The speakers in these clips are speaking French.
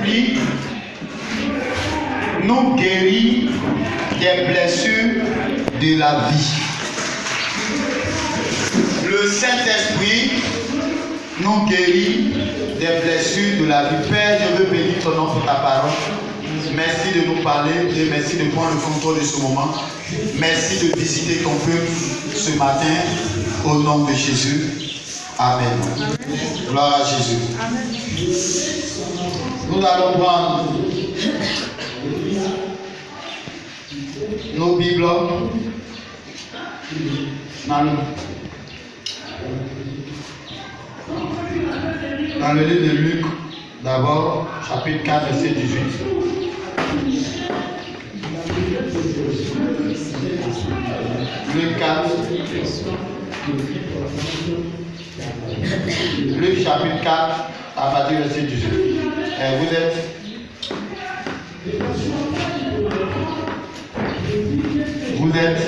Saint-Esprit nous guérit des blessures de la vie. Le Saint-Esprit nous guérit des blessures de la vie. Père, je veux bénir ton nom pour ta parole. Merci de nous parler et merci de prendre le contrôle de ce moment. Merci de visiter ton peuple ce matin au nom de Jésus. Amen. Amen. Gloire à Jésus. Amen. Nous allons prendre nos Bibles dans le livre de Luc, d'abord, chapitre 4, verset 18. Luc 4. Luc chapitre 4, à partir du verset 18. Vous êtes.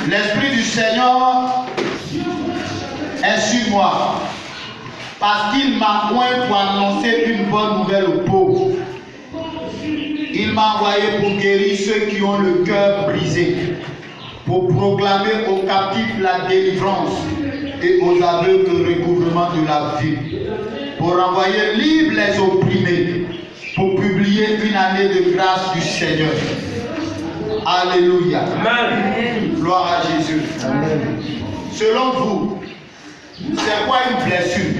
L'Esprit du Seigneur est sur moi, parce qu'il m'a oint pour annoncer une bonne nouvelle aux pauvres. Il m'a envoyé pour guérir ceux qui ont le cœur brisé, pour proclamer aux captifs la délivrance et aux aveugles le recouvrement de la vie, pour renvoyer libres les opprimés, pour publier une année de grâce du Seigneur. Alléluia. Amen. Gloire à Jésus. Amen. Selon vous, c'est quoi une blessure?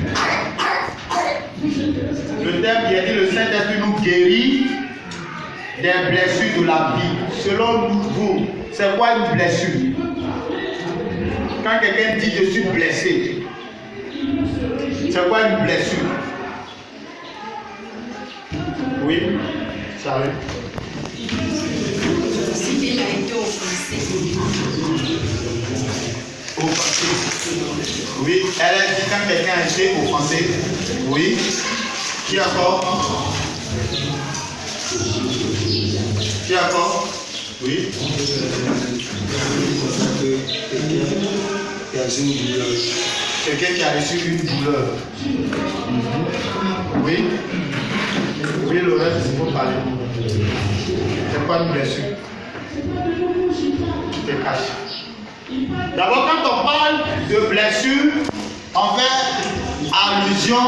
Le terme qui a dit le Saint-Esprit nous guérit des blessures de la vie. Selon vous, c'est quoi une blessure? Quand quelqu'un dit je suis blessé, c'est quoi une blessure? Oui, ça arrive. Il a été offensé. Offensé. Oui, elle a dit quand quelqu'un a été offensé. Oui. Qui encore? Qui encore? Oui. Quelqu'un qui a reçu une douleur. Oui. Oui, le reste, c'est pour parler. C'est quoi une blessure? Tu te caches. D'abord, quand on parle de blessure, on fait allusion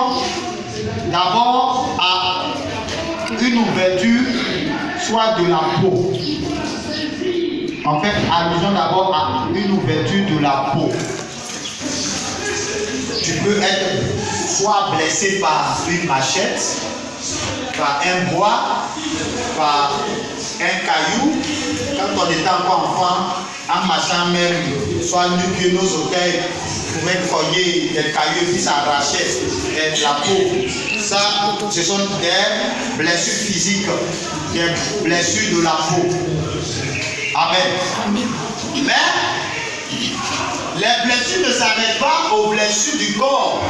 d'abord à une ouverture, soit de la peau. On fait allusion d'abord à une ouverture de la peau. Tu peux être soit blessé par une machette, par un bois, par un caillou. Quand on était encore enfant, en marchant même, soit nu nos orteils, pouvaient cogner des cailloux qui s'arrachaient de la peau. Ça, ce sont des blessures physiques, des blessures de la peau. Amen. Mais les blessures ne s'arrêtent pas aux blessures du corps,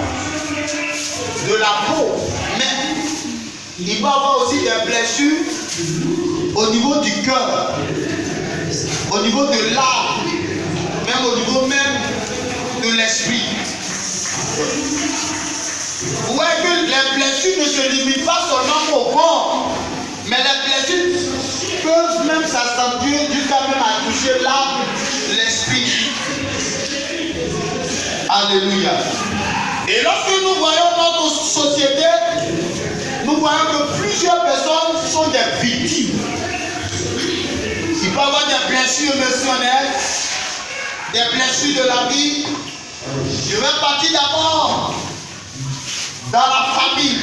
de la peau. Mais il peut y avoir aussi des blessures au niveau du cœur, au niveau de l'âme, même au niveau même de l'esprit. Vous voyez que les blessures ne se limitent pas seulement au corps, mais les blessures peuvent même s'accentuer jusqu'à même à toucher l'âme, l'esprit. Alléluia. Et lorsque nous voyons notre société, nous voyons que plusieurs personnes sont des victimes. Il peut y avoir des blessures émotionnelles, des blessures de la vie. Je vais partir d'abord dans la famille.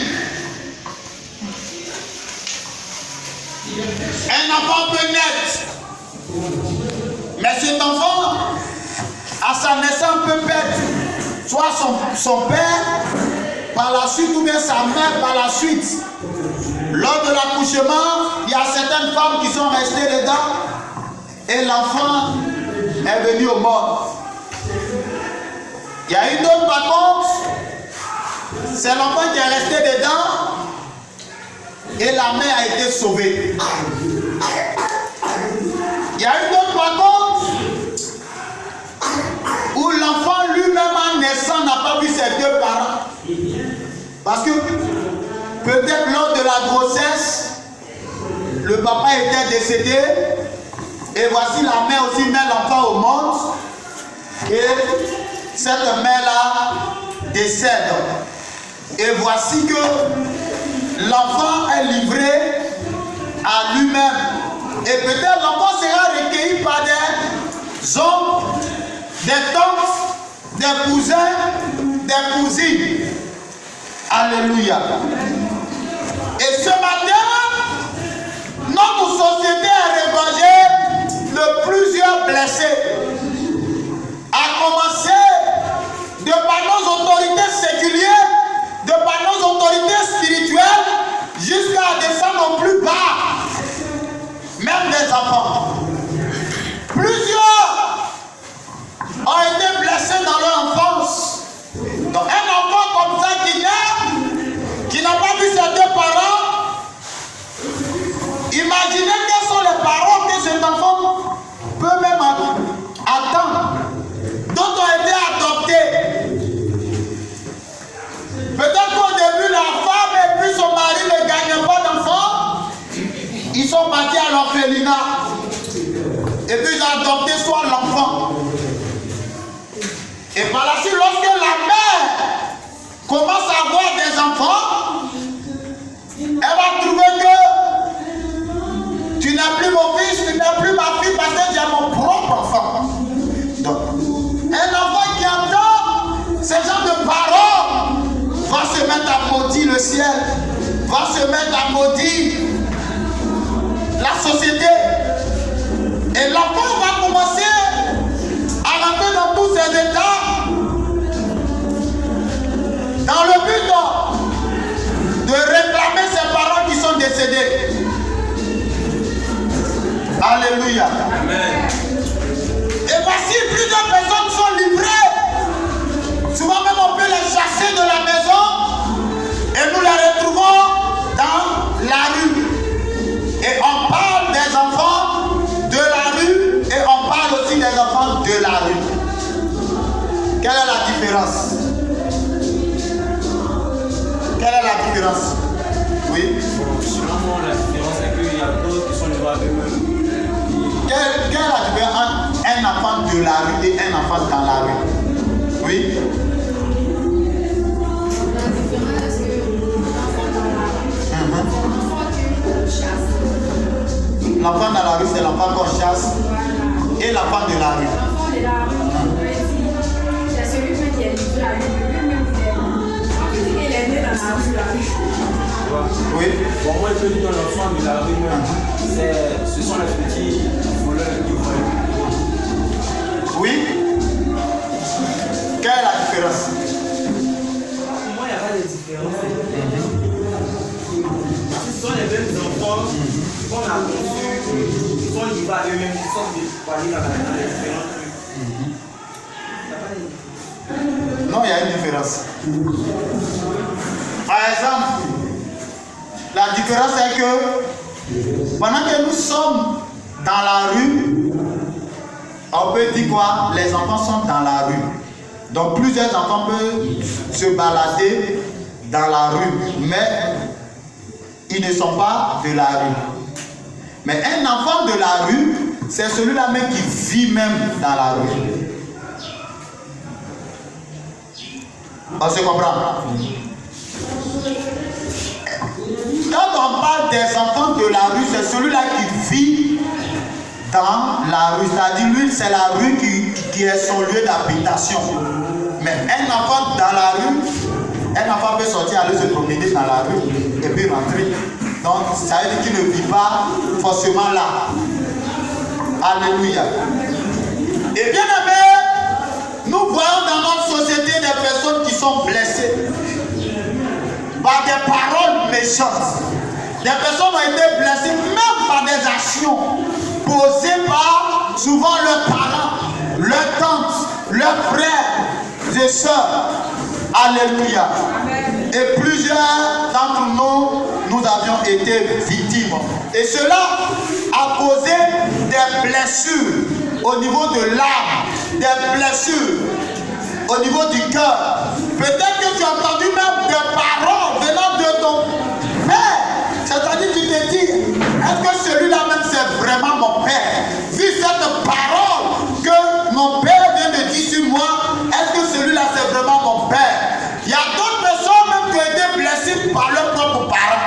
Un enfant peut naître, mais cet enfant, à sa naissance, peut perdre soit son père, par la suite, ou bien sa mère par la suite. Lors de l'accouchement, il y a certaines femmes qui sont restées dedans et l'enfant est venu au monde. Il y a une autre par contre, c'est l'enfant qui est resté dedans et la mère a été sauvée. Il y a une autre par contre où l'enfant lui-même en naissant n'a pas pas vu ses deux parents. Parce que peut-être lors de la grossesse, le papa était décédé. Et voici la mère aussi met l'enfant au monde. Et cette mère-là décède. Et voici que l'enfant est livré à lui-même. Et peut-être l'enfant sera recueilli par des oncles, des tantes, des cousins, des cousines. Alléluia. Et ce matin, notre société est ravagée de plusieurs blessés. À commencer de par nos autorités séculières, de par nos autorités spirituelles, jusqu'à descendre au plus bas, même des enfants. Plusieurs ont été blessés dans leur enfance. Donc un enfant comme ça qui naît, qui n'a pas vu ses deux parents, imaginez quels sont les parents que cet enfant peut même attendre, dont ont été adoptés. Peut-être qu'au début, la femme et puis son mari ne gagnaient pas d'enfants. Ils sont partis à l'orphelinat. Et puis ils ont adopté soit l'enfant. Et par la suite, lorsque la mère commence à avoir des enfants, elle va trouver que tu n'es plus mon fils, tu n'es plus ma fille parce que j'ai mon propre enfant. Donc, un enfant qui entend ce genre de paroles va se mettre à maudire le ciel, va se mettre à maudire la société. Et l'enfant va commencer à rentrer dans tous ces états, dans le but de réclamer ses parents qui sont décédés. Alléluia. Amen. Et voici plusieurs personnes sont livrées. Souvent même on peut les chasser de la maison et nous les retrouvons dans la rue. Et on parle des enfants de la rue et on parle aussi des enfants de la rue. Quelle est la différence? Quelle est la différence? Oui. Selon moi, la différence est qu'il y a d'autres qui sont livrés à eux-mêmes. Quelle est la différence entre un enfant de la rue et un enfant dans la rue? Oui. La différence, c'est que l'enfant dans la rue, l'enfant qu'on chasse. L'enfant dans la rue, c'est l'enfant qu'on chasse. Voilà. Et l'enfant de la rue. L'enfant de la rue, on peut dire, c'est celui qui est livré à lui-même. On peut dire qu'il est né dans la rue. Oui. Pour moi, je dis dans l'enfant de la rue, ce sont les petits voleurs qui volent. Oui. Quelle est la différence? Pour moi, il n'y a pas de différence. Ce sont les mêmes enfants qu'on a conçus, qui sont livrés à eux-mêmes, qui sont déployés dans les différentes rues. Non, il y a une différence. Par exemple, la différence est que pendant que nous sommes dans la rue, on peut dire quoi? Les enfants sont dans la rue. Donc plusieurs enfants peuvent se balader dans la rue, mais ils ne sont pas de la rue. Mais un enfant de la rue, c'est celui-là même qui vit même dans la rue. On se comprend? Quand on parle des enfants de la rue, c'est celui-là qui vit dans la rue. C'est-à-dire, lui, c'est la rue qui est son lieu d'habitation. Mais un enfant dans la rue, un enfant peut sortir, aller se promener dans la rue et puis rentrer. Donc, ça veut dire qu'il ne vit pas forcément là. Alléluia. Et bien aimé, nous voyons dans notre société des personnes qui sont blessées par des paroles méchantes. Des personnes ont été blessées même par des actions posées par souvent leurs parents, leurs tantes, leurs frères et sœurs. Alléluia. Et plusieurs d'entre nous avions été victimes. Et cela a causé des blessures au niveau de l'âme, des blessures au niveau du cœur. Peut-être que tu as entendu même des paroles venant de ton père. C'est-à-dire que tu te dis, est-ce que celui-là même c'est vraiment mon père? Vu cette parole que mon père vient de dire sur moi, est-ce que celui-là c'est vraiment mon père? Il y a d'autres personnes même qui ont été blessées par leurs propres parents.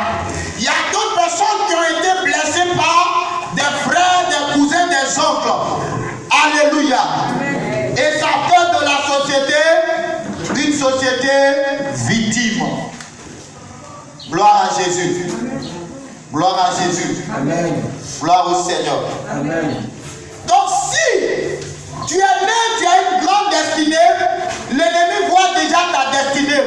Il y a d'autres personnes qui ont été blessées par des frères, des cousins, des oncles. Alléluia. Et ça fait de la société une société victime. Gloire à Jésus. Gloire à Jésus. Amen. Gloire au Seigneur. Amen. Donc si tu es né, tu as une grande destinée, l'ennemi voit déjà ta destinée.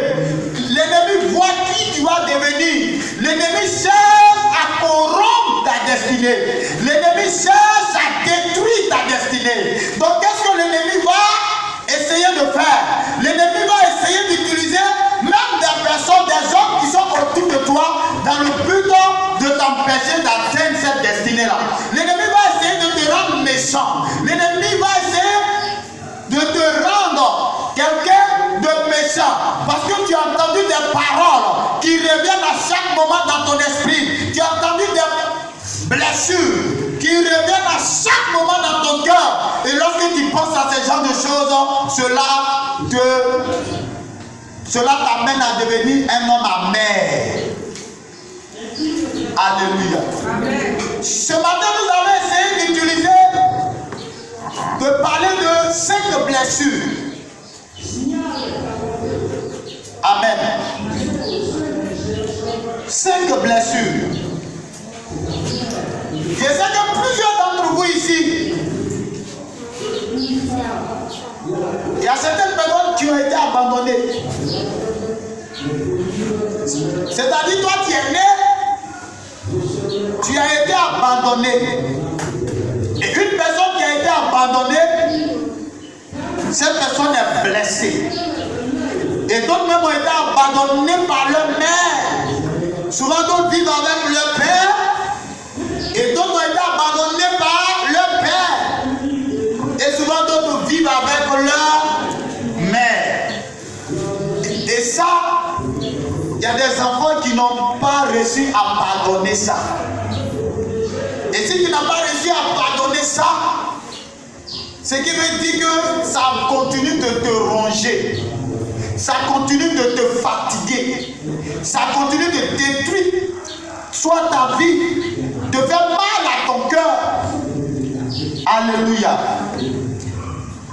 L'ennemi voit qui tu vas devenir. L'ennemi cherche à corrompre ta destinée. L'ennemi cherche à détruire ta destinée. Donc qu'est-ce que l'ennemi va essayer de faire? L'ennemi va essayer d'utiliser même des personnes, des hommes qui sont autour de toi dans le but de t'empêcher d'atteindre cette destinée-là. L'ennemi va essayer de te rendre méchant. L'ennemi va essayer de te rendre quelqu'un de méchant. Parce que tu as entendu des paroles qui reviennent à chaque moment dans ton esprit. Tu as entendu des blessures qui reviennent à chaque moment dans ton cœur. Et lorsque tu penses à ce genre de choses, cela t'amène à devenir un homme amer. Alléluia. Amen. Ce matin, nous allons essayer d'utiliser, de parler de 5 blessures. Amen. 5 blessures. Je sais que plusieurs d'entre vous ici, il y a certaines personnes qui ont été abandonnées. C'est-à-dire, toi, tu es né, tu as été abandonné. Et une personne qui a été abandonnée, cette personne est blessée. Et d'autres même ont été abandonnés par leur mère. Souvent, d'autres vivent avec leur père. Et d'autres ont été abandonnés par leur père. Et souvent, d'autres vivent avec leur mère. Et ça, il y a des enfants qui n'ont pas réussi à pardonner ça. Et si tu n'as pas réussi à pardonner ça, ce qui veut dire que ça continue de te ronger. Ça continue de te fatiguer. Ça continue de détruire soit ta vie, de faire mal à ton cœur. Alléluia.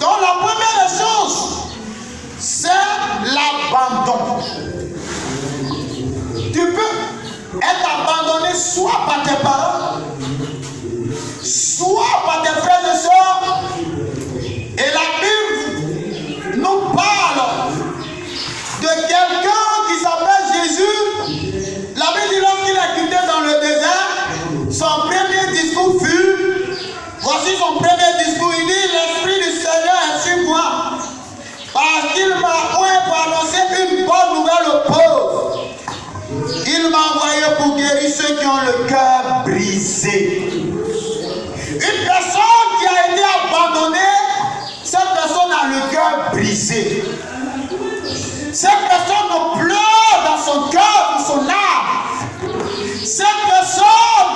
Donc la première chose, c'est l'abandon. Tu peux être abandonné soit par tes parents, soit par tes frères et sœurs. Et la Bible nous parle de quelqu'un qui s'appelle Jésus. La Bible dit lorsqu'il a quitté dans le désert, son premier discours fut, voici son premier discours, il dit, l'Esprit du Seigneur est sur moi, parce qu'il m'a oint pour annoncer une bonne nouvelle aux pauvres. Il m'a envoyé pour guérir ceux qui ont le cœur brisé. Une personne qui a été abandonnée, cette personne a le cœur brisé. Cette personne pleure dans son cœur, dans son âme. Cette personne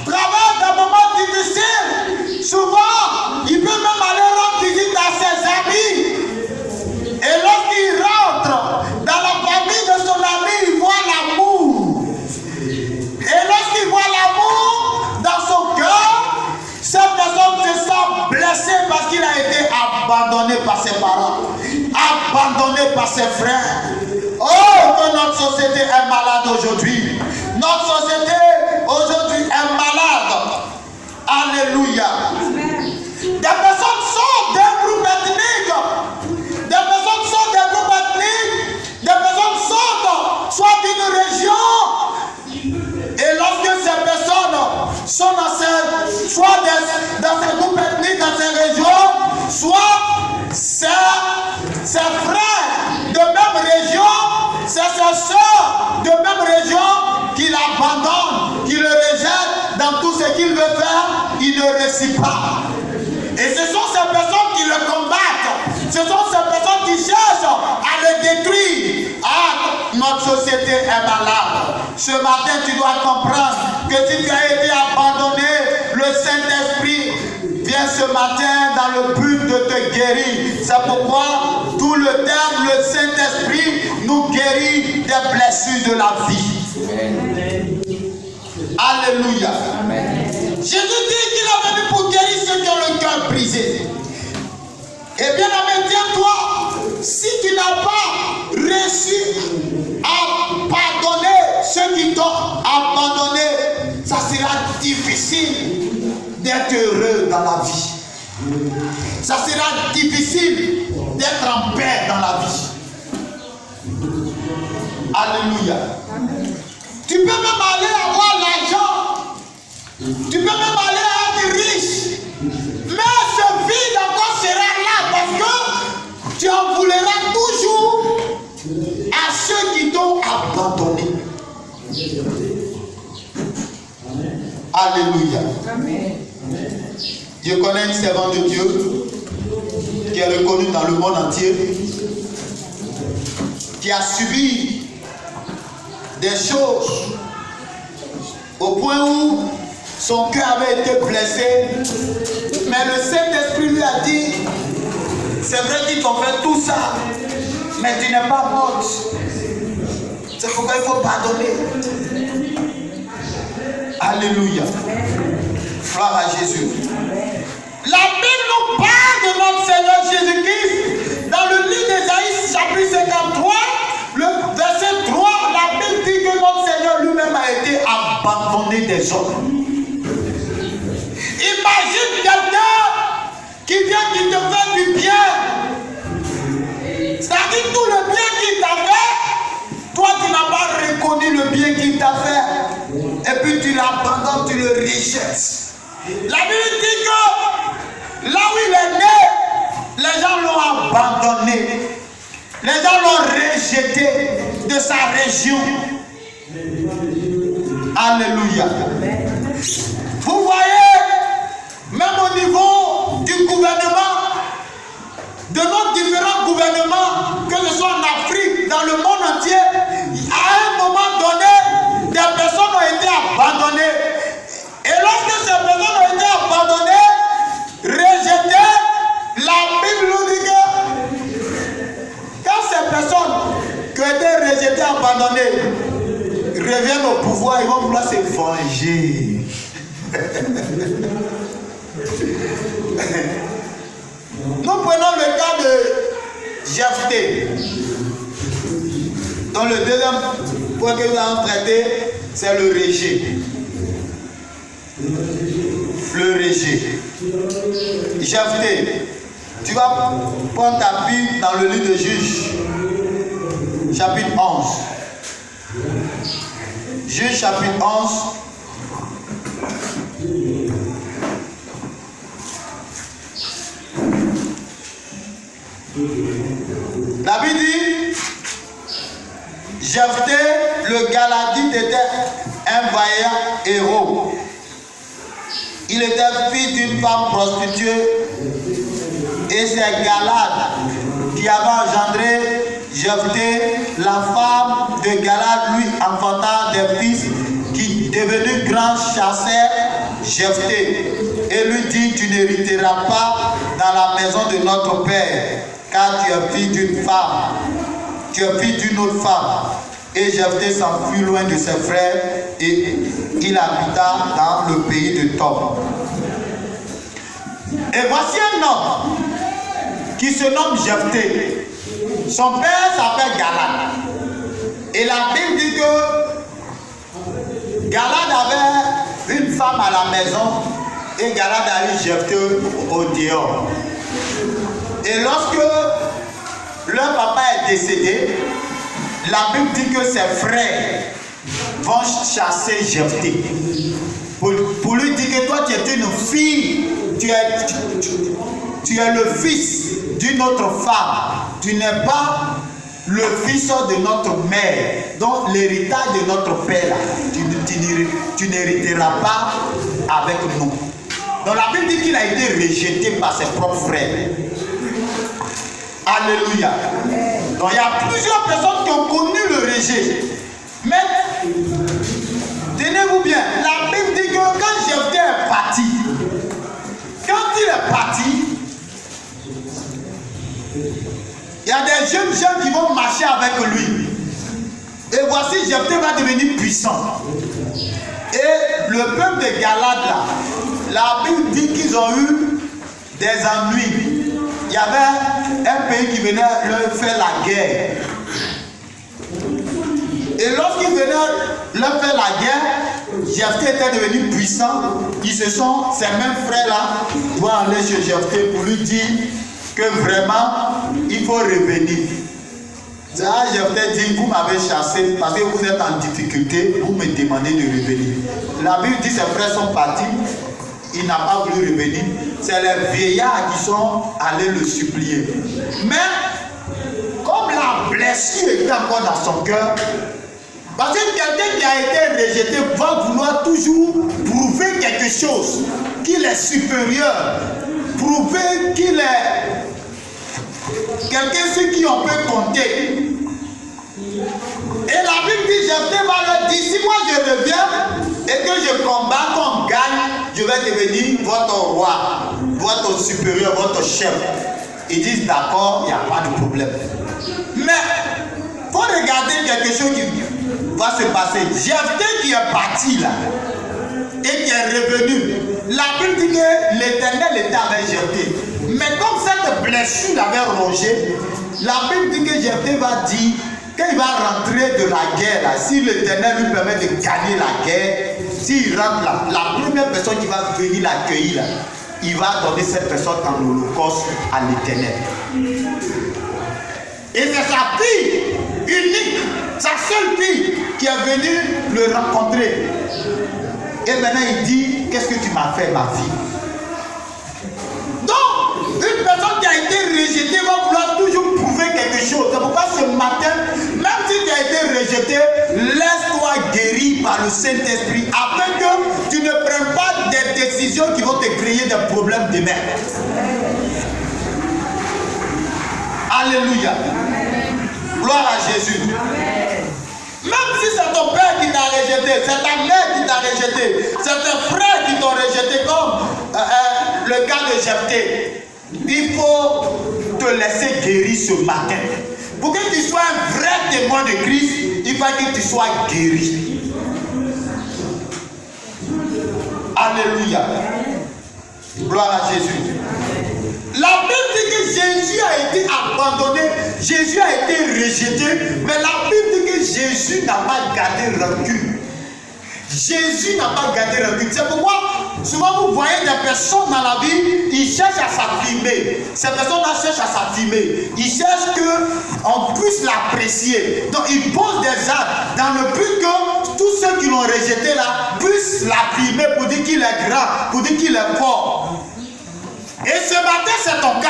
traverse des moments difficiles. Souvent, il peut même aller rendre visite à ses amis. Et lorsqu'il rentre dans la famille de son ami, il voit l'amour. Et lorsqu'il voit l'amour dans son cœur, cette personne se sent blessée parce qu'il a été abandonné par ses parents, abandonné par ses frères. Oh, que notre société est malade aujourd'hui. Notre société aujourd'hui est malade. Alléluia. Des personnes sortent d'un groupe ethnique. Des personnes sortent d'un groupe ethnique. Des personnes sortent soit d'une région. Et lorsque ces personnes sont soit dans ces groupes ethniques, dans ces régions, soit ses frères de même région, c'est ses soeurs de même région qui l'abandonnent, qui le rejettent dans tout ce qu'il veut faire, il ne réussit pas. Et ce sont ces personnes qui le combattent. Ce sont ces personnes qui cherchent à le détruire. Ah, notre société est malade. Ce matin, tu dois comprendre que si tu as été abandonné, le Saint-Esprit vient ce matin dans le but de te guérir. C'est pourquoi tout le terme, le Saint-Esprit nous guérit des blessures de la vie. Alléluia. Jésus dit qu'il est venu pour guérir ceux qui ont le cœur brisé. Et bien, tiens-toi, si tu n'as pas réussi à pardonner ceux qui t'ont abandonné, ça sera difficile d'être heureux dans la vie. Ça sera difficile d'être en paix dans la vie. Alléluia. Tu peux même aller avoir l'argent. Tu peux même aller être riche. Mais ce vide encore sera là parce que tu en voudras toujours à ceux qui t'ont abandonné. Alléluia. Je connais une servante de Dieu qui est reconnue dans le monde entier, qui a subi des choses au point où son cœur avait été blessé, mais le Saint-Esprit lui a dit, c'est vrai qu'ils t'ont fait tout ça, mais tu n'es pas morte. C'est pourquoi il faut pardonner. Alléluia. Gloire à Jésus. La Bible nous parle de notre Seigneur Jésus-Christ dans le livre d'Ésaïe, chapitre 53, le verset 3, la Bible dit que notre Seigneur lui-même a été abandonné des hommes. Imagine quelqu'un qui vient qui te fait du bien. C'est-à-dire tout le bien qu'il t'a fait, toi tu n'as pas reconnu le bien qu'il t'a fait. Et puis tu l'abandonnes, tu le rejettes. La Bible dit que là où il est né, les gens l'ont abandonné. Les gens l'ont rejeté de sa région. Alléluia. Vous voyez, même au niveau du gouvernement, de nos différents gouvernements, que ce soit en Afrique, dans le monde entier, à un moment donné, des personnes ont été abandonnées. Et lorsque ces personnes ont été abandonnées, rejetées, la Bible nous dit que quand ces personnes qui ont été rejetées, abandonnées, reviennent au pouvoir, ils vont vouloir se venger. Nous prenons le cas de Jephthé. Dans le deuxième point que nous allons traiter, c'est le rejet. Le rejet. Jephthé, tu vas prendre ta Bible dans le livre de Juges, chapitre 11. Juges, chapitre 11. La Bible dit, Jephthé, le Galadite, était un vaillant héros. Il était fils d'une femme prostituée et c'est Galad qui avait engendré Jephthé. La femme de Galad lui enfanta des fils qui, devenu grand, chassèrent Jephthé et lui dit, tu n'hériteras pas dans la maison de notre père, car tu es fille d'une femme, tu es fille d'une autre femme. Et Jephthé s'enfuit loin de ses frères et il habita dans le pays de Tob. Et voici un homme qui se nomme Jephthé. Son père s'appelle Galad. Et la Bible dit que Galad avait une femme à la maison et Galad a eu Jephthé au dehors. Et lorsque leur papa est décédé, la Bible dit que ses frères vont chasser Jephthé pour lui dire que toi tu es une fille, tu es le fils d'une autre femme, tu n'es pas le fils de notre mère, donc l'héritage de notre père, tu n'hériteras pas avec nous. Donc la Bible dit qu'il a été rejeté par ses propres frères. Alléluia. Donc il y a plusieurs personnes qui ont connu le rejet. Mais tenez-vous bien, la Bible dit que quand Jephthé est parti, quand il est parti, il y a des jeunes gens qui vont marcher avec lui. Et voici, Jephthé va devenir puissant. Et le peuple de Galade là, la Bible dit qu'ils ont eu des ennuis. Il y avait un pays qui venait leur faire la guerre. Et lorsqu'ils venaient leur faire la guerre, Jephthé était devenu puissant. Ces mêmes frères-là, vont aller chez Jephthé pour lui dire que vraiment, il faut revenir. Ça, Jephthé dit, vous m'avez chassé parce que vous êtes en difficulté, vous me demandez de revenir. La Bible dit, ses frères sont partis, il n'a pas voulu revenir. C'est les vieillards qui sont allés le supplier. Mais, comme la blessure était encore dans son cœur, parce que quelqu'un qui a été rejeté va vouloir toujours prouver quelque chose, qu'il est supérieur, prouver qu'il est quelqu'un sur qui on peut compter. Et la Bible dit, Jephthé va leur dire, si moi je reviens et que je combats, qu'on gagne, je vais devenir votre roi, votre supérieur, votre chef. Ils disent, d'accord, il n'y a pas de problème. Mais, il faut regarder quelque chose qui va se passer. Jephthé qui est parti là, et qui est revenu, la Bible dit que l'Éternel était avec Jephthé. Mais comme cette blessure l'avait rongé, la Bible dit que Jephthé va dire qu'il va rentrer de la guerre là, si l'Éternel lui permet de gagner la guerre, s'il rentre là, la première personne qui va venir l'accueillir là, il va donner cette personne en holocauste à l'Éternel. Et c'est sa fille unique, sa seule fille qui est venue le rencontrer. Et maintenant il dit, qu'est-ce que tu m'as fait ma fille? Donc, une personne qui a été rejetée va vouloir toujours prouver quelque chose. C'est pourquoi ce matin, même si tu as été rejeté, laisse-toi guérir par le Saint-Esprit afin que tu ne prennes pas des décisions qui vont te créer des problèmes demain. Alléluia. Gloire à Jésus. Même si c'est ton père qui t'a rejeté, c'est ta mère qui t'a rejeté, c'est tes frères qui t'ont rejeté, comme le cas de Jephthé, il faut te laisser guérir ce matin. Pour que tu sois un vrai témoin de Christ, il faut que tu sois guéri. Alléluia. Gloire à Jésus. La Bible dit que Jésus a été abandonné, Jésus a été rejeté, mais la Bible dit que Jésus n'a pas gardé rancune. Jésus n'a pas gardé rancune. C'est pourquoi souvent vous voyez des personnes dans la vie, ils cherchent à s'affirmer. Ces personnes-là cherchent à s'affirmer. Ils cherchent qu'on puisse l'apprécier. Donc ils posent des actes dans le but que tous ceux qui l'ont rejeté là puissent l'affirmer pour dire qu'il est grand, pour dire qu'il est fort. Et ce matin, c'est ton cas.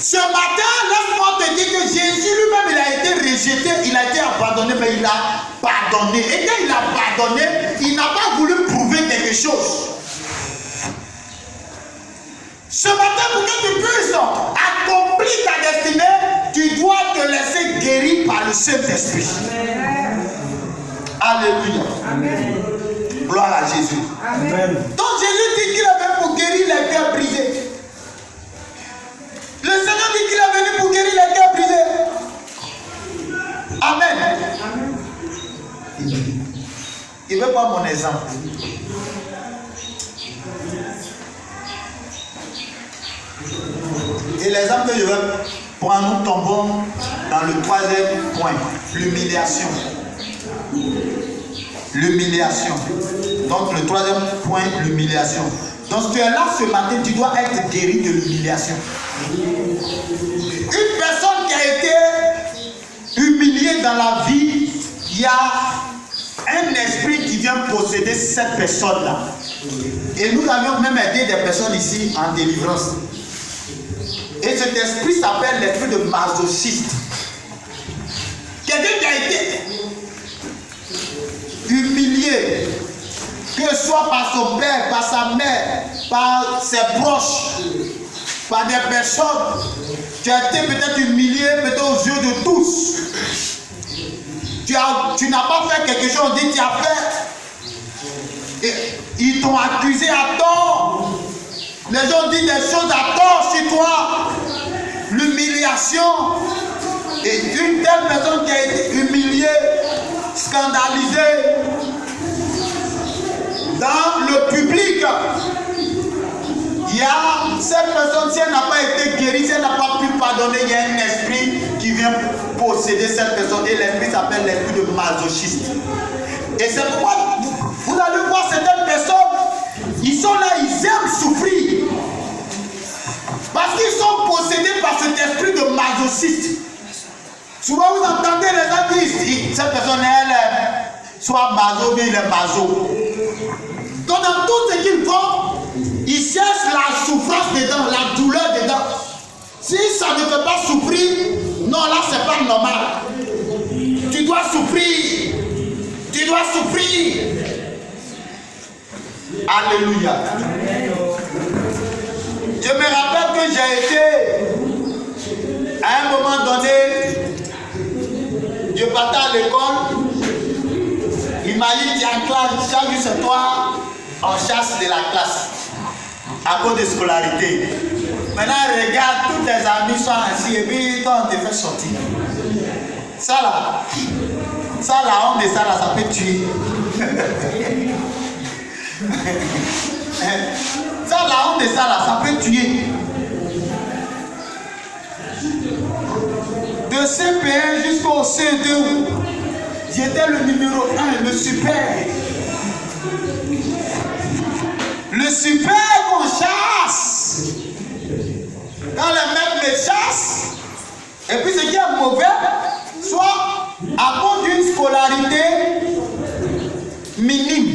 Ce matin, laisse-moi te dire que Jésus lui-même, il a été rejeté, il a été abandonné, mais il a pardonné. Et quand il a pardonné, il n'a pas voulu prouver quelque chose. Ce matin, pour que tu puisses accomplir ta destinée, tu dois te laisser guérir par le Saint-Esprit. Alléluia. Amen. Gloire à Jésus. Amen. Donc Jésus dit qu'il est venu pour guérir les cœurs brisés. Le Seigneur dit qu'il est venu pour guérir les cœurs brisés. Amen. Amen. Il veut pas mon exemple. Et l'exemple que je veux prendre, nous tombons dans le troisième point, l'humiliation. L'humiliation. Donc le troisième point, l'humiliation. Donc tu es là ce matin, tu dois être guéri de l'humiliation. Une personne qui a été humiliée dans la vie, il y a un esprit qui vient posséder cette personne-là. Et nous avions même aidé des personnes ici en délivrance. Et cet esprit s'appelle l'esprit de masochiste. Quelqu'un qui a été humilié, que ce soit par son père, par sa mère, par ses proches, par des personnes Tu as été peut-être humilié, peut-être aux yeux de tous. Tu n'as pas fait quelque chose, on dit tu as fait. Et ils t'ont accusé à tort. Les gens disent des choses à tort sur toi. L'humiliation. Et une telle personne qui a été humiliée, scandalisée dans le public. Il y a cette personne, si elle n'a pas été guérie, si elle n'a pas pu pardonner, il y a un esprit qui vient posséder cette personne. Et l'esprit s'appelle l'esprit de masochiste. Et c'est pourquoi vous allez voir certaines personnes, ils sont là, ils aiment souffrir. Parce qu'ils sont possédés par cet esprit de masochiste. Souvent vous entendez les gens dire, cette personne elle est soit maso, mais il est maso. Donc dans tout ce qu'ils font, ils cherchent la souffrance dedans, la douleur dedans. Si ça ne peut pas souffrir, non là c'est pas normal. Tu dois souffrir. Tu dois souffrir. Alléluia. Je me rappelle que j'ai été à un moment donné, je partais à l'école, il m'a dit tiens classe, chaque jour c'est toi en chasse de la classe à cause de scolarité. Maintenant regarde, tous tes amis sont assis et puis toi on te fait sortir. Ça là, la honte de ça là, ça peut tuer. Ça, la honte de ça là, ça peut tuer. De CP1 jusqu'au C2, j'étais le numéro 1, le super. Le super qu'on chasse. Quand les mecs me chassent, et puis ce qui est mauvais, soit à cause d'une scolarité minime,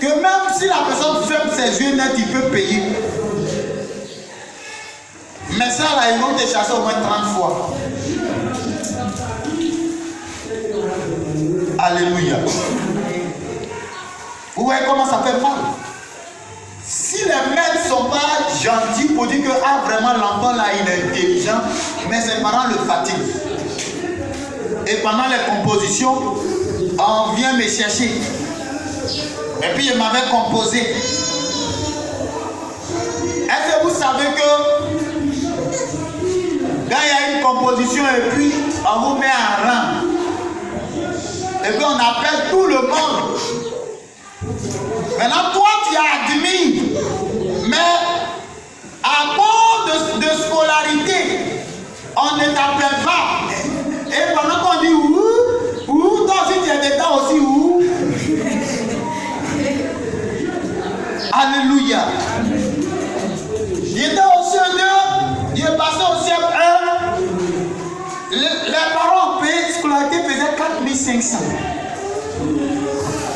que même si la personne ferme ses yeux nets, il peut payer. Mais ça là, ils vont te chasser au moins 30 fois. Alléluia. Vous voyez comment ça fait mal. Si les maîtres ne sont pas gentils pour dire que vraiment l'enfant là il est intelligent, mais ses parents le fatiguent. Et pendant les compositions, on vient me chercher. Et puis je m'avais composé. Est-ce que vous savez que quand il y a une composition et puis on vous met en rang, et puis on appelle tout le monde. Maintenant toi tu as admis, mais à cause de scolarité, on ne t'appelle pas. Et pendant qu'on dit ouh, toi aussi tu es dedans aussi ouh. Alléluia. J'étais au CE2, j'ai passé au CF1. Les parents payés, scolarité faisait 4500.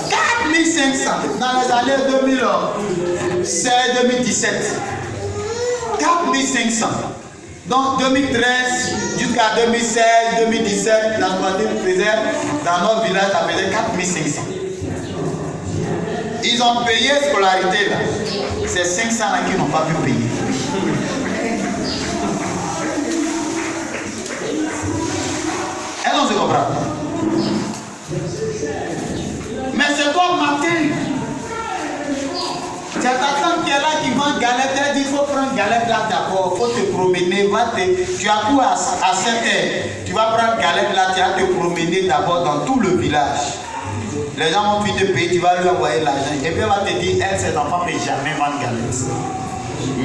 4500 dans les années 2016-2017. 4500. Donc 2013 jusqu'à 2016-2017, la scolarité faisait dans notre village, ça faisait 4500. Ils ont payé scolarité là. C'est 500 là qui n'ont pas pu payer. Est-ce qu'on se comprend? Mais c'est toi matin. C'est ta tante qui est là qui vend galette. Elle dit il faut prendre galette là d'abord. Il faut te promener. Tu as cours à 7 heures. Tu vas prendre galette là. Tu vas te promener d'abord dans tout le village. Les gens vont puis te payer, tu vas lui envoyer l'argent. Et puis elle va te dire, elle, ses enfants ne peuvent jamais vendre galette.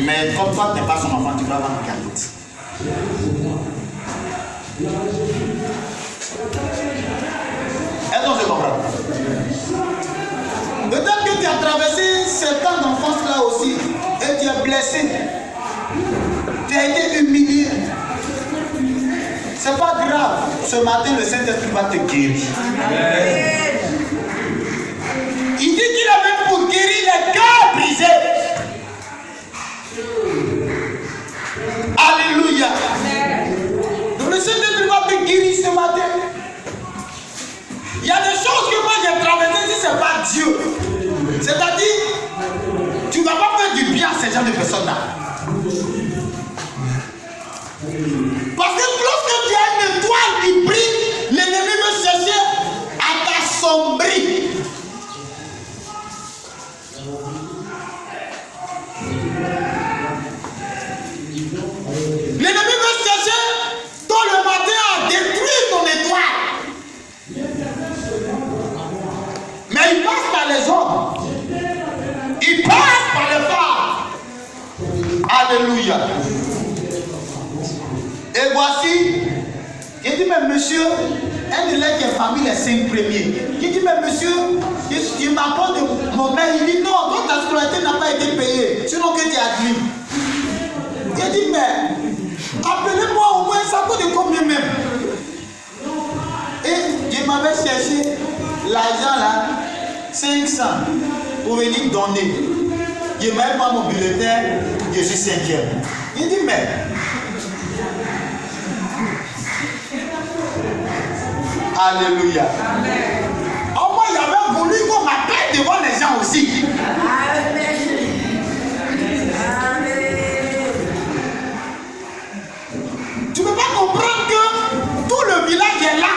Mais comme toi, tu n'es pas son enfant, tu vas vendre galette. Est-ce qu'on se comprend? Peut-être que tu as traversé ce temps d'enfance là aussi et tu es blessé. Tu as été humilié. C'est pas grave. Ce matin, le Saint-Esprit va te guérir. Il dit qu'il est venu pour guérir les cœurs brisés. Alléluia. Donc le Saint-Esprit va te guérir ce matin. Il y a des choses que moi j'ai traversées si ce n'est pas Dieu. C'est-à-dire, tu ne vas pas faire du bien à ces gens de personnes-là. Il dit, mais monsieur, un élève qui a famille les 5 premiers. Il dit, mais monsieur, tu m'apportes mon mail. Il dit, non, donc ta scolarité n'a pas été payée. Sinon que tu es admis. Il dit, mais appelez-moi au moins, ça coûte de combien même? Et je m'avais cherché l'argent là, 500, pour venir donner. Je ne mets pas mon bulletin, je suis 5e. Il dit, mais alléluia. Au moins, il avait voulu qu'on m'appelle devant les gens aussi. Tu ne peux pas comprendre que tout le village est là.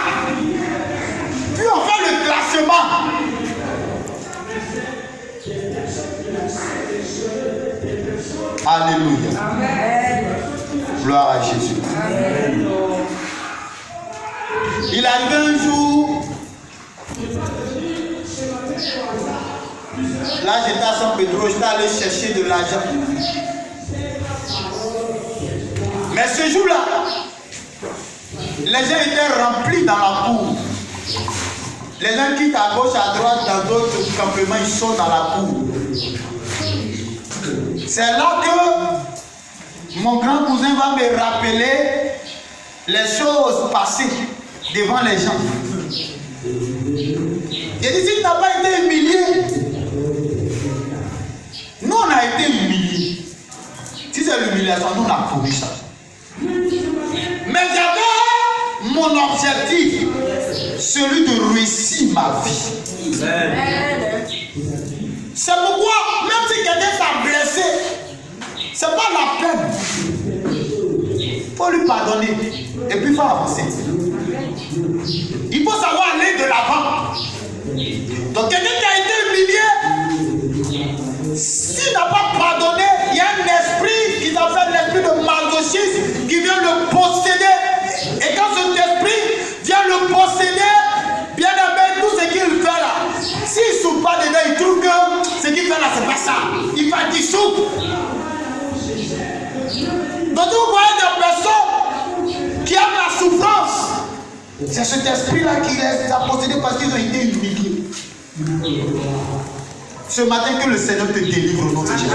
Puis on fait le classement. Alléluia. Gloire à Jésus. Il arrive un jour, là j'étais à San Pedro, j'étais allé chercher de l'argent. Mais ce jour-là, les gens étaient remplis dans la cour. Les gens quittent à gauche, à droite, dans d'autres campements, ils sont dans la cour. C'est là que mon grand cousin va me rappeler les choses passées devant les gens. Il dit, si tu n'as pas été humilié, nous on a été humiliés. Si c'est l'humiliation, nous on a connu ça. Mais j'avais mon objectif, celui de réussir ma vie. C'est pourquoi, même si quelqu'un t'a blessé, c'est pas la peine. Il faut lui pardonner et puis il faut avancer. Il faut savoir aller de l'avant. Donc quelqu'un qui a été humilié, s'il n'a pas pardonné, il y a un esprit qui s'appelle l'esprit de masochisme qui vient le posséder. Et quand cet esprit vient le posséder, bien aimé, tout ce qu'il fait là, s'il ne souffre pas dedans, il trouve que ce qu'il fait là, c'est pas ça. Il va dissoudre. Donc vous voyez des personnes qui aiment la souffrance. C'est cet esprit-là qui les a possédés parce qu'ils ont été humiliés. Ce matin, que le Seigneur te délivre au nom de Jésus.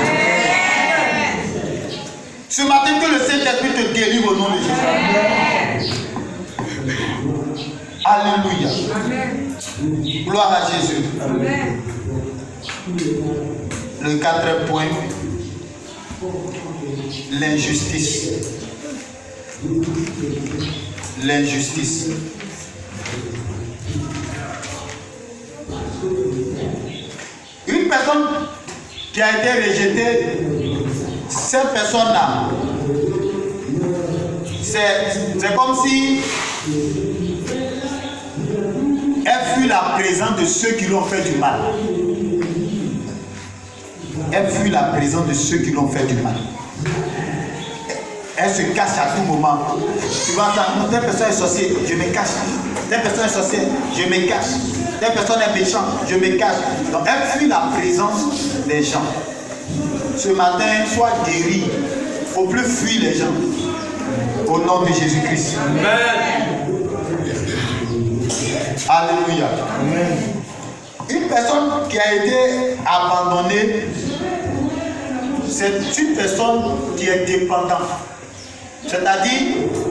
Ce matin, que le Saint-Esprit te délivre au nom de Jésus. Alléluia. Gloire à Jésus. Le 4e point, l'injustice. L'injustice. Une personne qui a été rejetée, cette personne-là, c'est comme si elle fuit la présence de ceux qui lui ont fait du mal. Elle fuit la présence de ceux qui lui ont fait du mal. Elle se cache à tout moment. Tu vas entendre, telle personne est sorcière, je me cache. Telle personne est sorcière, je me cache. Telle personne est méchante, je me cache. Donc elle fuit la présence des gens. Ce matin, sois guéri. Il ne faut plus fuir les gens. Au nom de Jésus-Christ. Amen. Alléluia. Amen. Une personne qui a été abandonnée, c'est une personne qui est dépendante. C'est-à-dire,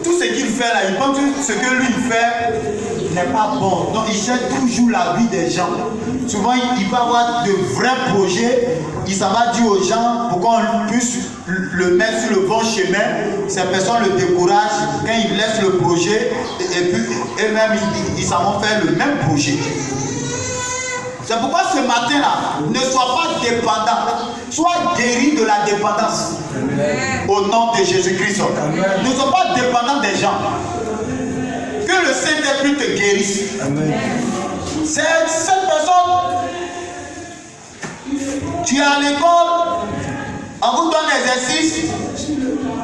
tout ce qu'il fait là, il pense que ce que lui fait n'est pas bon. Donc il cherche toujours la vie des gens. Souvent, il va avoir de vrais projets. Il s'en va dire aux gens pour qu'on puisse le mettre sur le bon chemin. Ces personnes le découragent quand ils laissent le projet et puis eux-mêmes ils s'en vont faire le même projet. C'est pourquoi ce matin-là, ne sois pas dépendant. Sois guéri de la dépendance. Amen. Au nom de Jésus-Christ. Ne sois pas dépendant des gens. Que le Saint-Esprit te guérisse. Amen. C'est cette personne. Tu es à l'école, on vous donne l'exercice.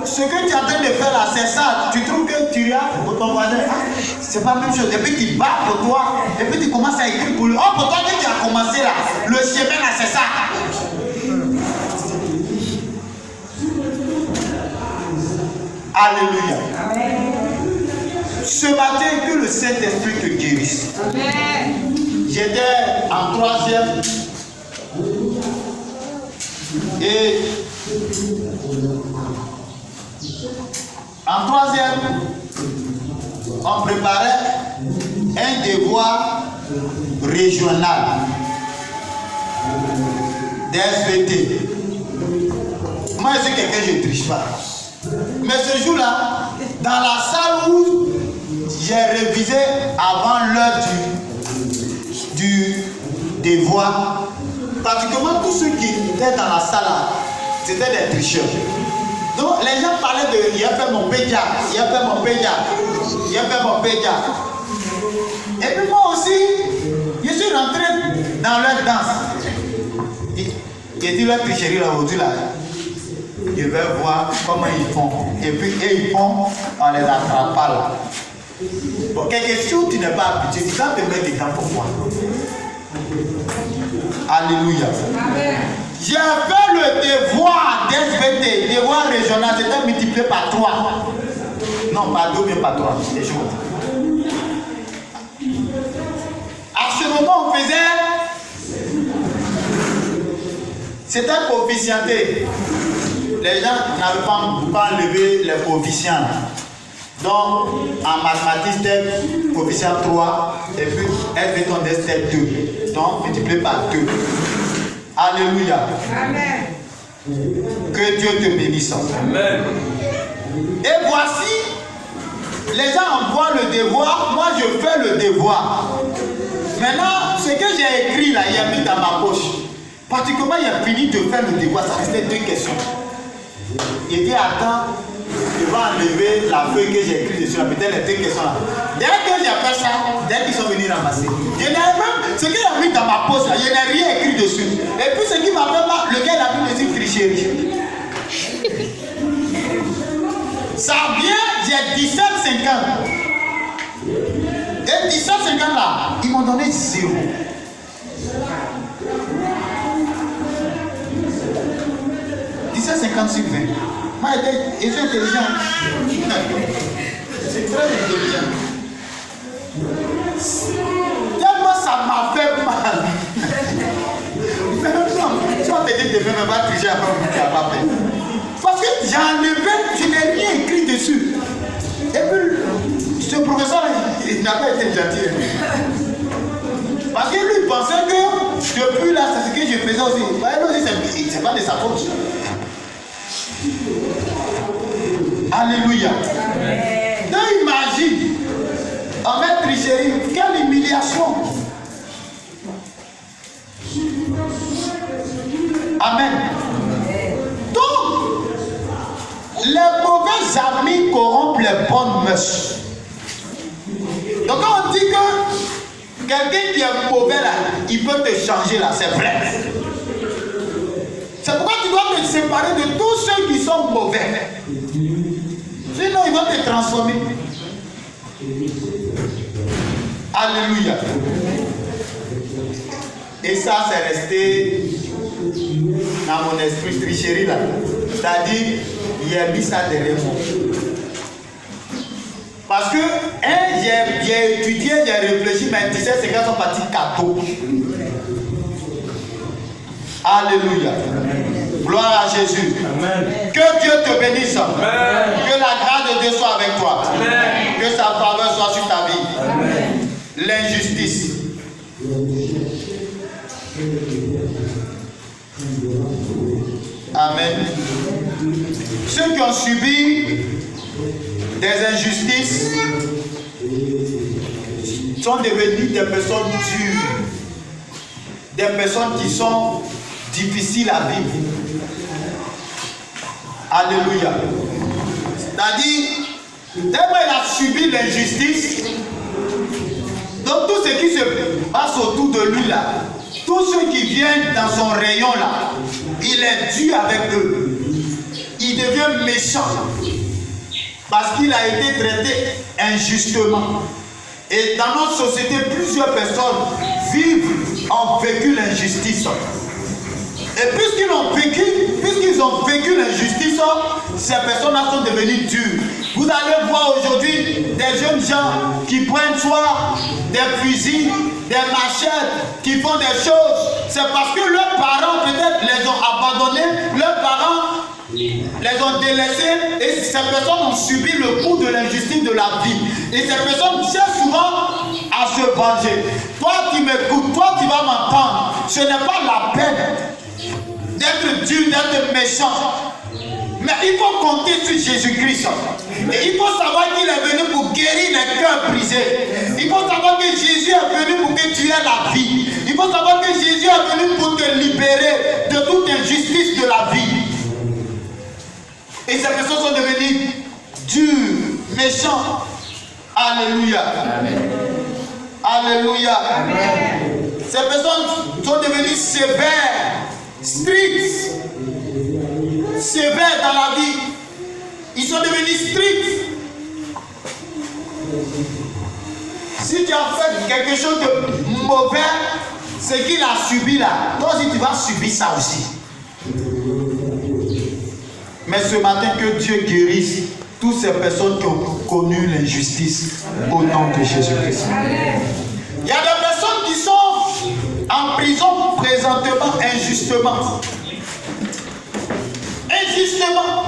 Ce que tu es en train de faire là, c'est ça. Tu trouves que tu regardes pour ton voisin, c'est pas la même chose. Et puis tu bats pour toi, et puis tu commences à écrire pour lui. Oh, pour toi que tu as commencé là, le chemin là, c'est ça. Alléluia. Amen. Ce matin, que le Saint-Esprit te guérisse. Amen. J'étais en 3e et en 3e, on préparait un devoir régional d'SVT. Moi, je suis quelqu'un, je ne triche pas. Mais ce jour-là, dans la salle où j'ai révisé avant l'heure du devoir, pratiquement tous ceux qui étaient dans la salle, c'était des tricheurs. Donc les gens parlaient de il a fait mon pédia, il a fait mon pédia, il a fait mon pédia. Et puis moi aussi, je suis rentré dans leur danse. J'ai dit leur tricherie là aujourd'hui là. Je vais voir comment ils font. Et puis ils font, on les attrape pas là. Bon, quelque chose tu n'es pas habitué, tu dois te mettre dedans pour moi. Alléluia. Amen. J'ai fait le devoir d'SVT, devoir régional, c'était multiplié par 3. Non, pas 2, mais par 3. C'était chaud. À ce moment, on faisait. C'était coefficienté. Les gens n'avaient pas enlevé les coefficients. Donc, en mathématiques, c'était coefficient 3, et puis SVT, on dit c'était 2. Donc, multiplié par 2. Alléluia. Amen. Que Dieu te bénisse. Amen. Et voici, les gens envoient le devoir, moi je fais le devoir. Maintenant, ce que j'ai écrit là, il a mis dans ma poche. Pratiquement, il a fini de faire le devoir, ça restait 2 questions. Il dit, attends, je vais enlever la feuille que j'ai écrite dessus, peut-être les 2 questions là. Dès que j'ai fait ça, dès qu'ils sont venus ramasser, je n'ai même, ce qu'il a mis dans ma poche là, je n'ai rien écrit dessus. Et puis ce qui m'a fait mal, lequel a mis dessus tricherie. Ça vient, j'ai 17,50. Et 17,50 là, ils m'ont donné 0. C'est 50 sur 20. Moi, je suis intelligent. C'est très intelligent. Tellement ça m'a fait mal. Mais non, si on te dit de faire, mais va tricher après, tu n'as pas fait. Parce que j'ai enlevé, je n'ai rien écrit dessus. Et puis, ce professeur, il n'a pas été gentil. Parce que lui, il pensait que depuis là, c'est ce que je faisais aussi. C'est pas de sa faute. Alléluia. Amen. Donc imagine, en fait tricherie, quelle humiliation. Amen. Donc, les mauvais amis corrompent les bonnes mœurs. Donc quand on dit que quelqu'un qui est mauvais là, il peut te changer là, c'est vrai. C'est pourquoi tu dois te séparer de tous ceux qui sont mauvais. Sinon, ils vont te transformer. Alléluia. Et ça, c'est resté dans mon esprit tricherie là. C'est-à-dire, j'ai mis ça derrière moi. Parce que, j'ai étudié, j'ai réfléchi, mais 17 secondes sont partis cadeaux. Alléluia. Gloire à Jésus. Amen. Que Dieu te bénisse. Amen. Que la grâce de Dieu soit avec toi. Amen. Que sa faveur soit sur ta vie. Amen. L'injustice. Amen. Ceux qui ont subi des injustices sont devenus des personnes dures. Des personnes qui sont difficiles à vivre. Alléluia. C'est-à-dire, tellement il a subi l'injustice, donc tout ce qui se passe autour de lui là, tous ceux qui viennent dans son rayon là, il est dur avec eux. Il devient méchant parce qu'il a été traité injustement. Et dans notre société, plusieurs personnes ont vécu l'injustice. Et puisqu'ils ont vécu l'injustice, ces personnes-là sont devenues dures. Vous allez voir aujourd'hui des jeunes gens qui prennent soit des fusils, des machettes, qui font des choses. C'est parce que leurs parents peut-être les ont abandonnés, leurs parents les ont délaissés et ces personnes ont subi le coup de l'injustice de la vie. Et ces personnes cherchent souvent à se venger. Toi qui m'écoutes, toi qui vas m'entendre, ce n'est pas la peine d'être dur, d'être méchant. Mais il faut compter sur Jésus-Christ. Et il faut savoir qu'il est venu pour guérir les cœurs brisés. Il faut savoir que Jésus est venu pour que tu aies la vie. Il faut savoir que Jésus est venu pour te libérer de toute injustice de la vie. Et ces personnes sont devenues dures, méchantes. Alléluia. Amen. Alléluia. Amen. Ces personnes sont devenues sévères, strictes. Sévères dans la vie. Ils sont devenus stricts. Si tu as fait quelque chose de mauvais, ce qu'il a subi là, toi aussi tu vas subir ça aussi. Mais ce matin, que Dieu guérisse toutes ces personnes qui ont connu l'injustice au nom de Jésus-Christ. Il y a des personnes qui sont en prison présentement injustement. Injustement.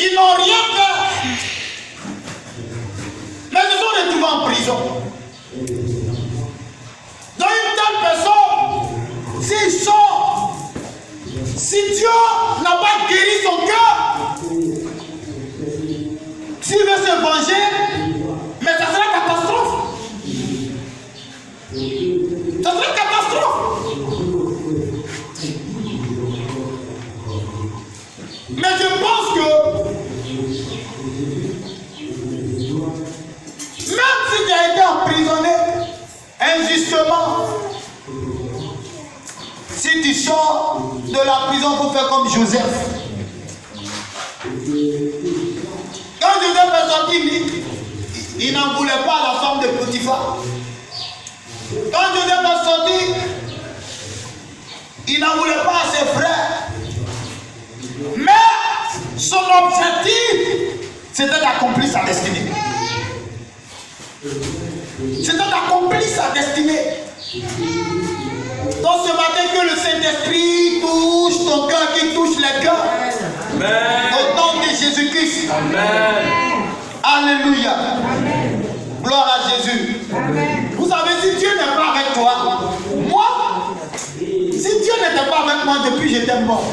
Ils n'ont rien fait. Mais ils sont retrouvés en prison. Donc une telle personne, s'il sort, si Dieu n'a pas guéri son cœur, s'il veut se venger, mais ça sera une catastrophe. Ça sera une catastrophe. Mais je pense que même si tu as été emprisonné injustement, si tu sors de la prison pour faire comme Joseph. Quand Joseph est sorti, il n'en voulait pas à la femme de Potiphar. Quand Joseph est sorti, il n'en voulait pas à ses frères. Mais son objectif, c'était d'accomplir sa destinée. C'était d'accomplir sa destinée. Donc ce matin, que le Saint-Esprit touche ton cœur, qu'il touche les cœurs. Amen. Au nom de Jésus-Christ. Amen. Alléluia. Amen. Gloire à Jésus. Amen. Vous savez, si Dieu n'est pas avec toi, moi, si Dieu n'était pas avec moi depuis, j'étais mort.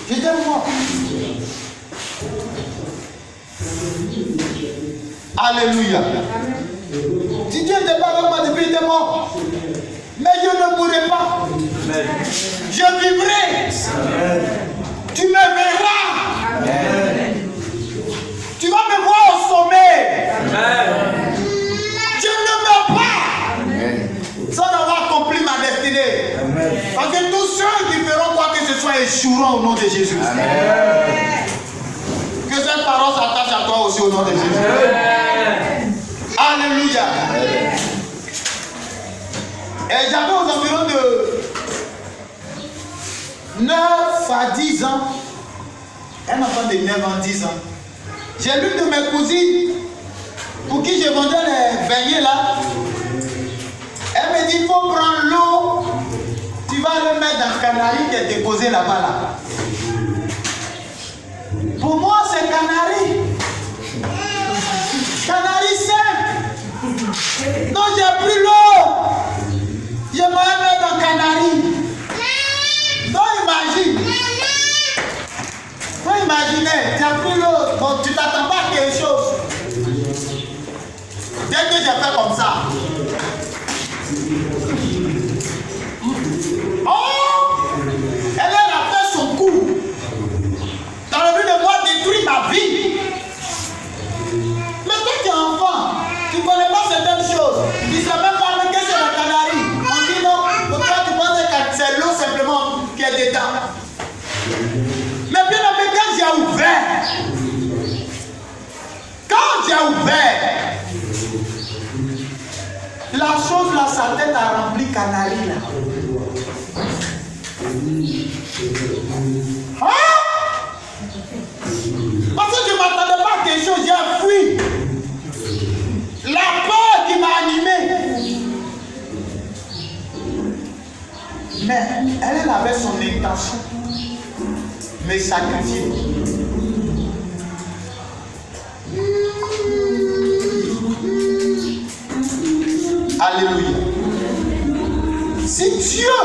J'étais mort. Alléluia. Si Dieu n'était pas avec moi depuis, j'étais mort. Mais je ne mourrai pas. Amen. Je vivrai. Amen. Tu me verras. Amen. Tu vas me voir au sommet. Amen. Je ne meurs pas. Amen. Sans avoir accompli ma destinée. Amen. Parce que tous ceux qui feront quoi que ce soit échoueront au nom de Jésus. Amen. Que cette parole s'attache à toi aussi au nom de Jésus. Amen. Alléluia. Amen. Et j'avais aux environs de 9 à 10 ans, un enfant de 9 ans, 10 ans. J'ai l'une de mes cousines pour qui je vendais les beignets là. Elle me dit, il faut prendre l'eau, tu vas le mettre dans le canari qui est déposé là-bas là. Pour moi, c'est canari. Canari sec. Donc j'ai pris l'eau. Je m'en mets dans le canari. Donc imagine. Faut imaginer, tu as pris l'eau. Bon, tu t'attends pas à quelque chose. Dès que j'ai fait comme ça. Oh! Elle a fait son coup. Dans le but de moi détruire ma vie. Mais toi tu es enfant, tu ne connais pas certaines choses. Tu ne sais même pas que c'est la canari. On dit non, pourquoi tu penses que c'est l'eau simplement qui est dedans. Mais bien après, quand j'ai ouvert, la chose là, sa tête a rempli canari là. Hein? te sacrifier. Alléluia. Si Dieu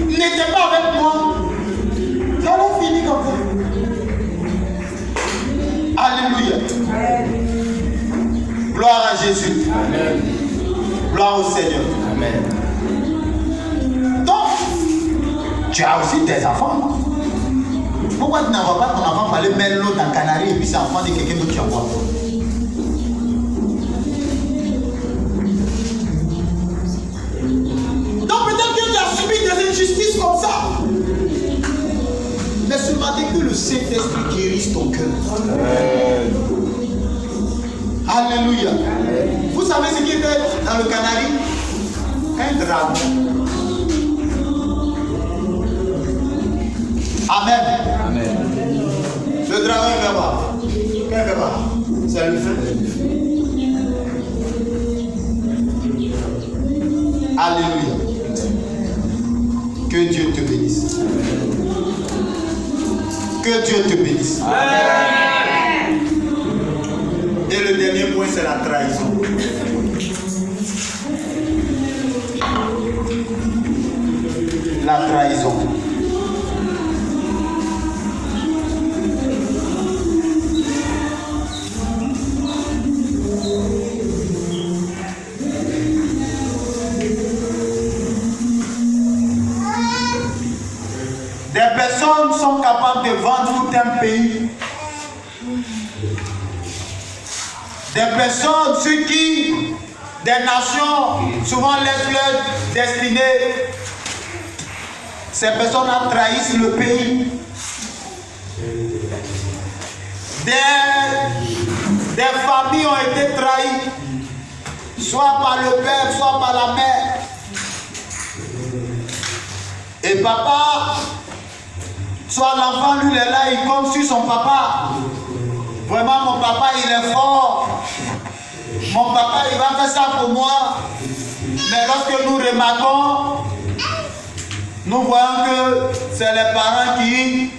n'était pas avec moi, j'allais finir comme ça. Alléluia. Gloire à Jésus. Amen. Gloire au Seigneur. Amen. Donc, tu as aussi tes enfants. Pourquoi tu n'envoies pas ton enfant pour aller mettre l'eau dans Canary et puis c'est l'enfant de quelqu'un d'autre qui envoie? Donc peut-être que tu as subi des injustices comme ça. Mais ce matin que le Saint-Esprit guérisse ton cœur. Alléluia. Vous savez ce qui était dans le Canary? Un dragon. Amen. Amen. Le dragon il va voir. Qu'est-ce qu'il va voir? C'est le feu. Alléluia. Que Dieu te bénisse. Que Dieu te bénisse. Amen. Et le dernier point, c'est la trahison. La trahison. Des personnes sont capables de vendre tout un pays. Des personnes sur qui des nations souvent laissent leur destinée. Ces personnes trahissent le pays. Des familles ont été trahies, soit par le père, soit par la mère. Et papa, soit l'enfant, lui, il est là, il compte sur son papa. Vraiment, mon papa, il est fort. Mon papa, il va faire ça pour moi. Mais lorsque nous remarquons, nous voyons que c'est les parents qui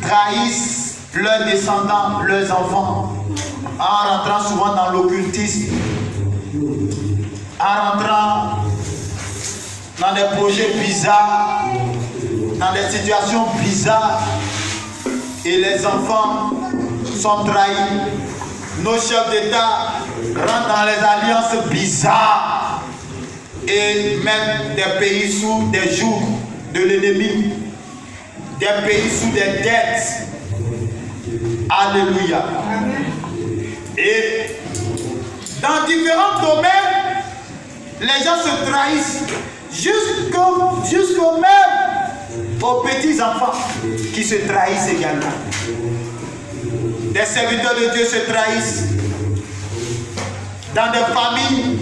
trahissent leurs descendants, leurs enfants, en rentrant souvent dans l'occultisme, en rentrant dans des projets bizarres, dans des situations bizarres, et les enfants sont trahis. Nos chefs d'État rentrent dans les alliances bizarres et mettent des pays sous des jougs de l'ennemi, des pays sous des dettes. Alléluia. Et dans différents domaines, les gens se trahissent jusqu'au même aux petits enfants qui se trahissent également. Des serviteurs de Dieu se trahissent. Dans des familles,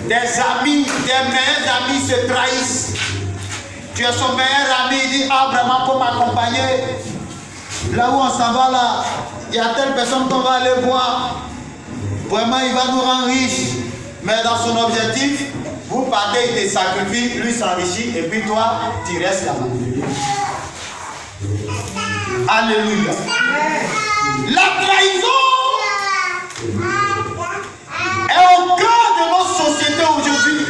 des amis, des meilleurs amis se trahissent. Tu es son meilleur ami, il dit, ah vraiment pour m'accompagner. Là où on s'en va là, il y a telle personne qu'on va aller voir. Vraiment il va nous rendre riches. Mais dans son objectif, vous partez, il te sacrifie, lui s'enrichit et puis toi, tu restes là-bas. Alléluia. La trahison est au cœur de nos sociétés aujourd'hui.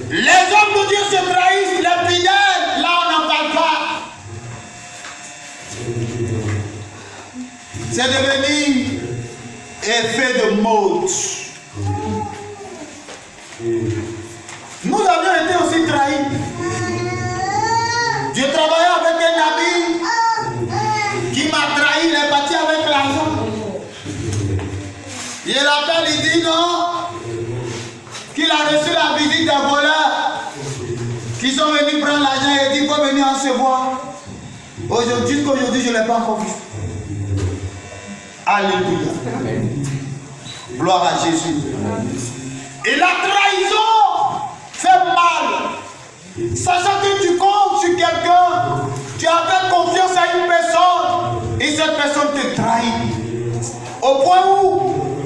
Les hommes de Dieu se trahissent, les fidèles, là on n'en parle pas. C'est devenu effet de mode. Nous avions été aussi trahis. Je travaillais avec un ami qui m'a trahi, il est parti avec l'argent. Il l'appelle, il dit non, qu'il a reçu la visite des voleurs qui sont venus prendre l'argent et il dit qu'il faut venir en se voir. Aujourd'hui, je ne l'ai pas encore vu. Alléluia. Gloire à Jésus. Et la trahison fait mal. Sachant que tu comptes sur quelqu'un, tu as fait confiance à une personne et cette personne te trahit. Au point où,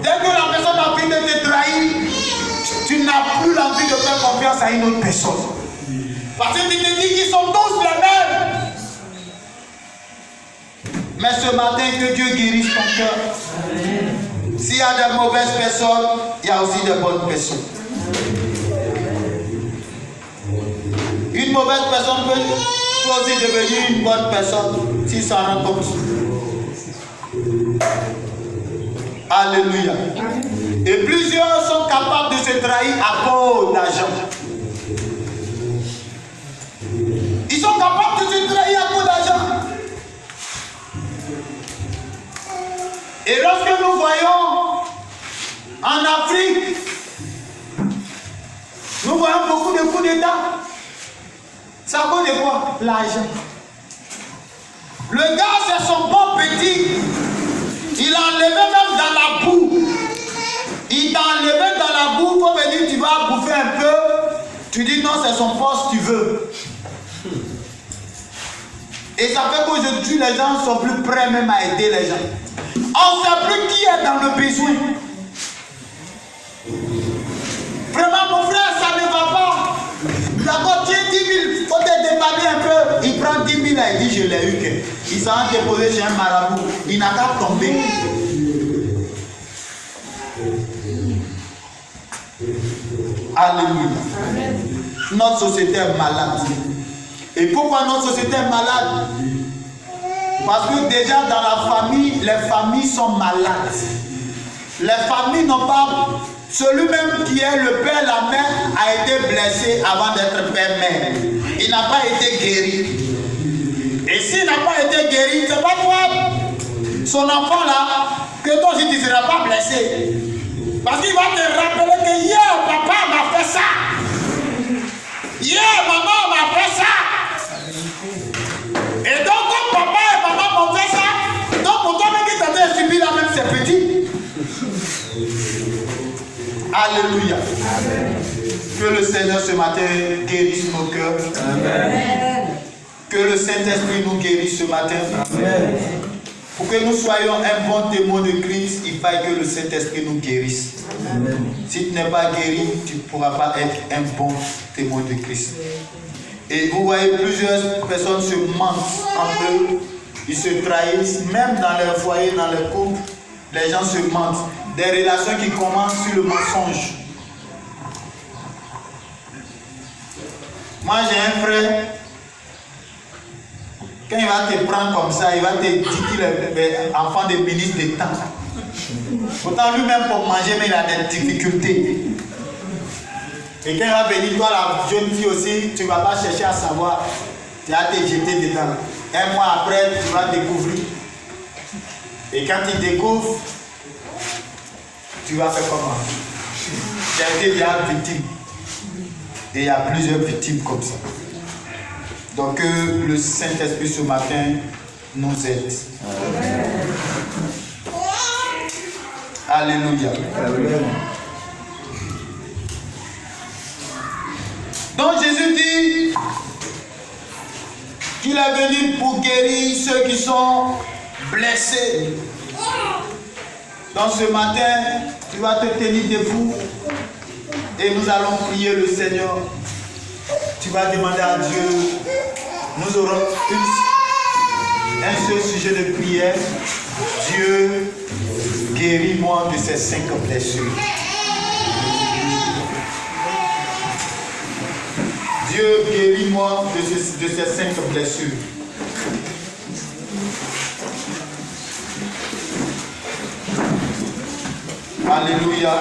dès que la personne a envie de te trahir, tu n'as plus l'envie de faire confiance à une autre personne. Parce que tu te dis qu'ils sont tous les Mais ce matin, que Dieu guérisse ton cœur. S'il y a de mauvaises personnes, il y a aussi de bonnes personnes. Une mauvaise personne peut aussi devenir une bonne personne s'il s'en rend compte. Alléluia. Et plusieurs sont capables de se trahir à cause d'argent. Ils sont capables de se trahir à cause d'argent. Et lorsque nous voyons en Afrique, nous voyons beaucoup de coups d'État. C'est à cause de quoi? L'argent. Le gars, c'est son bon petit. Il l'a enlevé même dans la boue. Il t'a enlevé dans la boue pour venir, tu vas bouffer un peu. Tu dis non, c'est son poste, tu veux. Et ça fait qu'aujourd'hui, les gens sont plus prêts même à aider les gens. On ne sait plus qui est dans le besoin. Vraiment, mon frère, ça ne va pas. D'accord, tiens 10 000, il faut te dépanner un peu. Il prend 10 000 et il dit, je l'ai eu. Il s'en a déposé chez un marabout. Il n'a qu'à tomber. Alléluia. Notre société est malade. Et pourquoi notre société est malade? Parce que déjà dans la famille, les familles sont malades. Les familles n'ont pas... Celui même qui est le père, la mère, a été blessé avant d'être père-mère. Il n'a pas été guéri. Et s'il n'a pas été guéri, c'est pas toi, son enfant là, que toi aussi tu ne seras pas blessé. Parce qu'il va te rappeler que hier, papa m'a fait ça. Hier, maman m'a fait ça. Et donc, comme papa et maman m'ont fait ça, donc pour toi-même qui t'as subi la même, c'est petit. Alléluia. Amen. Que le Seigneur ce matin guérisse nos cœurs. Amen. Que le Saint-Esprit nous guérisse ce matin. Amen. Pour que nous soyons un bon témoin de Christ, il faut que le Saint-Esprit nous guérisse. Amen. Si tu n'es pas guéri, tu ne pourras pas être un bon témoin de Christ. Et vous voyez, plusieurs personnes se mentent entre eux. Ils se trahissent, même dans leur foyer, dans leur couple. Les gens se mentent. Des relations qui commencent sur le mensonge. Moi j'ai un frère, quand il va te prendre comme ça, il va te dire qu'il est enfant de ministre d'État. Pourtant lui-même pour manger, mais il a des difficultés. Et quand il va venir, toi la jeune fille aussi, tu ne vas pas chercher à savoir, tu vas te jeter dedans. Un mois après, tu vas découvrir. Et quand tu découvres, tu vas faire comment? Tu as été déjà victime. Et il y a plusieurs victimes comme ça. Donc que le Saint-Esprit ce matin nous aide. Alléluia. Donc Jésus dit qu'il est venu pour guérir ceux qui sont blessés. Donc ce matin, tu vas te tenir debout et nous allons prier le Seigneur. Tu vas demander à Dieu. Nous aurons un seul sujet de prière. Dieu, guéris-moi de ces 5 blessures. Dieu, guéris-moi de ces 5 blessures. Alléluia.